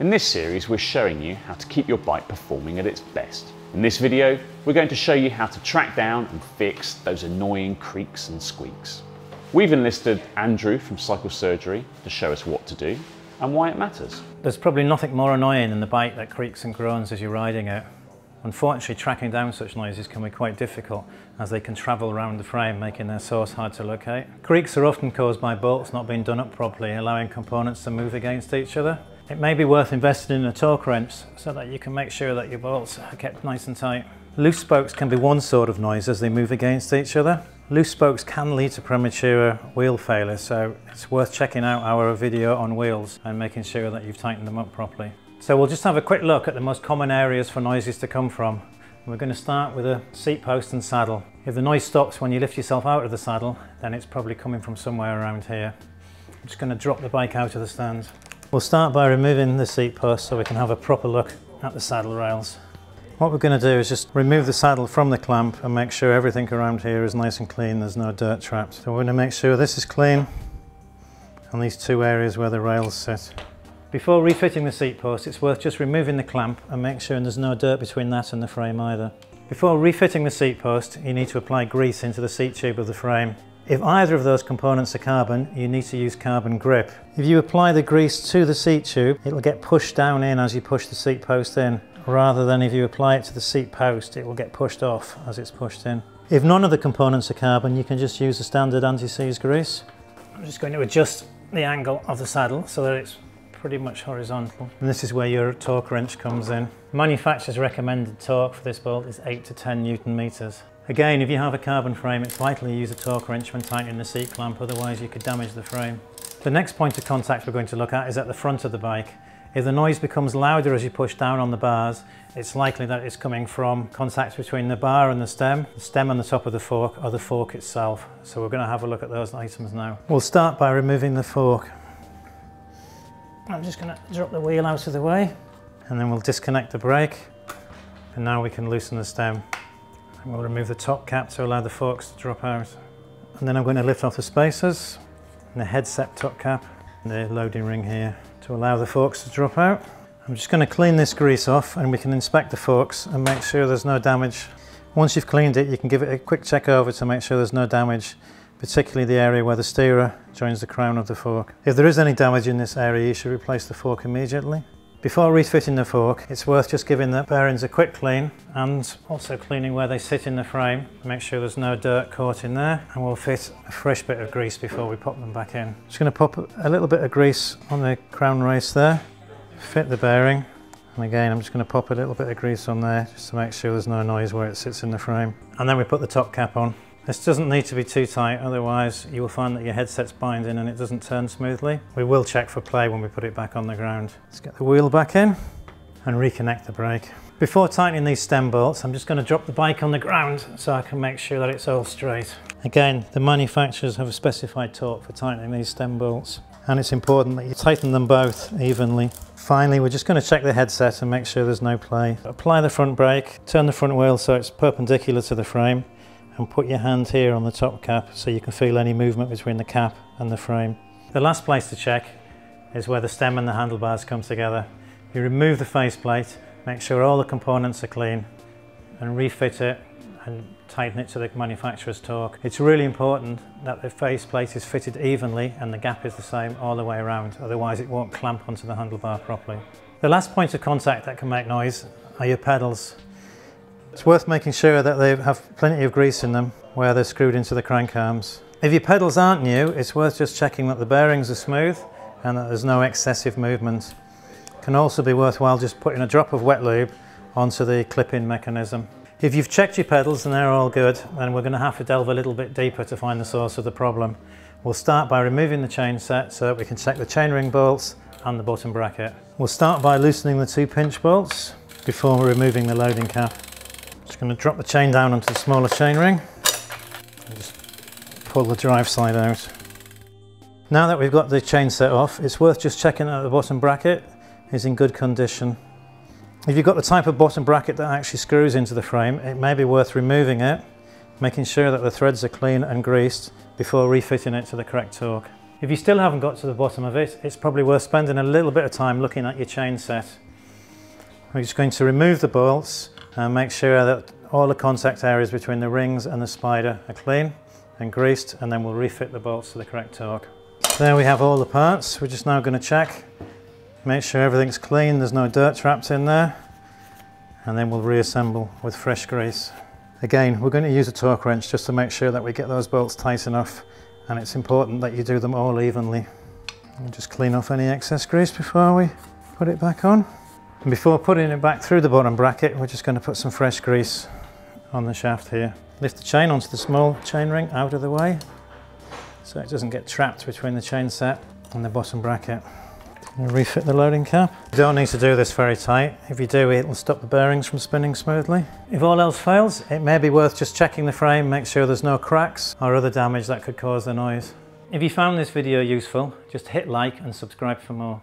In this series, we're showing you how to keep your bike performing at its best. In this video, we're going to show you how to track down and fix those annoying creaks and squeaks. We've enlisted Andrew from Cycle Surgery to show us what to do and why it matters. There's probably nothing more annoying than the bike that creaks and groans as you're riding it. Unfortunately, tracking down such noises can be quite difficult as they can travel around the frame, making their source hard to locate. Creaks are often caused by bolts not being done up properly, allowing components to move against each other. It may be worth investing in a torque wrench so that you can make sure that your bolts are kept nice and tight. Loose spokes can be one sort of noise as they move against each other. Loose spokes can lead to premature wheel failure, so it's worth checking out our video on wheels and making sure that you've tightened them up properly. So we'll just have a quick look at the most common areas for noises to come from. We're going to start with a seat post and saddle. If the noise stops when you lift yourself out of the saddle, then it's probably coming from somewhere around here. I'm just going to drop the bike out of the stand. We'll start by removing the seat post so we can have a proper look at the saddle rails. What we're going to do is just remove the saddle from the clamp and make sure everything around here is nice and clean, there's no dirt trapped. So we're going to make sure this is clean and these two areas where the rails sit. Before refitting the seat post, it's worth just removing the clamp and make sure there's no dirt between that and the frame either. Before refitting the seat post, you need to apply grease into the seat tube of the frame. If either of those components are carbon, you need to use carbon grip. If you apply the grease to the seat tube, it'll get pushed down in as you push the seat post in, rather than if you apply it to the seat post, it will get pushed off as it's pushed in. If none of the components are carbon, you can just use the standard anti-seize grease. I'm just going to adjust the angle of the saddle so that it's pretty much horizontal. And this is where your torque wrench comes in. Manufacturer's recommended torque for this bolt is 8 to 10 Newton meters. Again, if you have a carbon frame, it's vital to use a torque wrench when tightening the seat clamp, otherwise you could damage the frame. The next point of contact we're going to look at is at the front of the bike. If the noise becomes louder as you push down on the bars, it's likely that it's coming from contact between the bar and the stem and the top of the fork, or the fork itself. So we're going to have a look at those items now. We'll start by removing the fork. I'm just going to drop the wheel out of the way and then we'll disconnect the brake, and now we can loosen the stem. And we'll remove the top cap to allow the forks to drop out. And then I'm going to lift off the spacers and the headset top cap and the loading ring here to allow the forks to drop out. I'm just going to clean this grease off and we can inspect the forks and make sure there's no damage. Once you've cleaned it, you can give it a quick check over to make sure there's no damage, particularly the area where the steerer joins the crown of the fork. If there is any damage in this area, you should replace the fork immediately. Before refitting the fork, it's worth just giving the bearings a quick clean and also cleaning where they sit in the frame to make sure there's no dirt caught in there, and we'll fit a fresh bit of grease before we pop them back in. Just going to pop a little bit of grease on the crown race there, fit the bearing, and again I'm just going to pop a little bit of grease on there just to make sure there's no noise where it sits in the frame. And then we put the top cap on. This doesn't need to be too tight, otherwise you will find that your headset's binding and it doesn't turn smoothly. We will check for play when we put it back on the ground. Let's get the wheel back in and reconnect the brake. Before tightening these stem bolts, I'm just going to drop the bike on the ground so I can make sure that it's all straight. Again, the manufacturers have a specified torque for tightening these stem bolts, and it's important that you tighten them both evenly. Finally, we're just going to check the headset and make sure there's no play. Apply the front brake, turn the front wheel so it's perpendicular to the frame, and put your hand here on the top cap so you can feel any movement between the cap and the frame. The last place to check is where the stem and the handlebars come together. You remove the faceplate, make sure all the components are clean, and refit it and tighten it to the manufacturer's torque. It's really important that the faceplate is fitted evenly and the gap is the same all the way around, otherwise it won't clamp onto the handlebar properly. The last point of contact that can make noise are your pedals. It's worth making sure that they have plenty of grease in them where they're screwed into the crank arms. If your pedals aren't new, it's worth just checking that the bearings are smooth and that there's no excessive movement. It can also be worthwhile just putting a drop of wet lube onto the clip-in mechanism. If you've checked your pedals and they're all good, then we're going to have to delve a little bit deeper to find the source of the problem. We'll start by removing the chain set so that we can check the chainring bolts and the bottom bracket. We'll start by loosening the two pinch bolts before removing the loading cap. Just going to drop the chain down onto the smaller chainring and just pull the drive side out. Now that we've got the chain set off, it's worth just checking that the bottom bracket is in good condition. If you've got the type of bottom bracket that actually screws into the frame, it may be worth removing it, making sure that the threads are clean and greased before refitting it to the correct torque. If you still haven't got to the bottom of it, it's probably worth spending a little bit of time looking at your chain set. We're just going to remove the bolts and make sure that all the contact areas between the rings and the spider are clean and greased, and then we'll refit the bolts to the correct torque. There we have all the parts. We're just now going to check, make sure everything's clean, there's no dirt trapped in there, and then we'll reassemble with fresh grease. Again, we're going to use a torque wrench just to make sure that we get those bolts tight enough, and it's important that you do them all evenly. We'll just clean off any excess grease before we put it back on. And before putting it back through the bottom bracket, we're just going to put some fresh grease on the shaft here. Lift the chain onto the small chain ring out of the way so it doesn't get trapped between the chain set and the bottom bracket. And refit the loading cap. You don't need to do this very tight. If you do, it will stop the bearings from spinning smoothly. If all else fails, it may be worth just checking the frame, make sure there's no cracks or other damage that could cause the noise. If you found this video useful, just hit like and subscribe for more.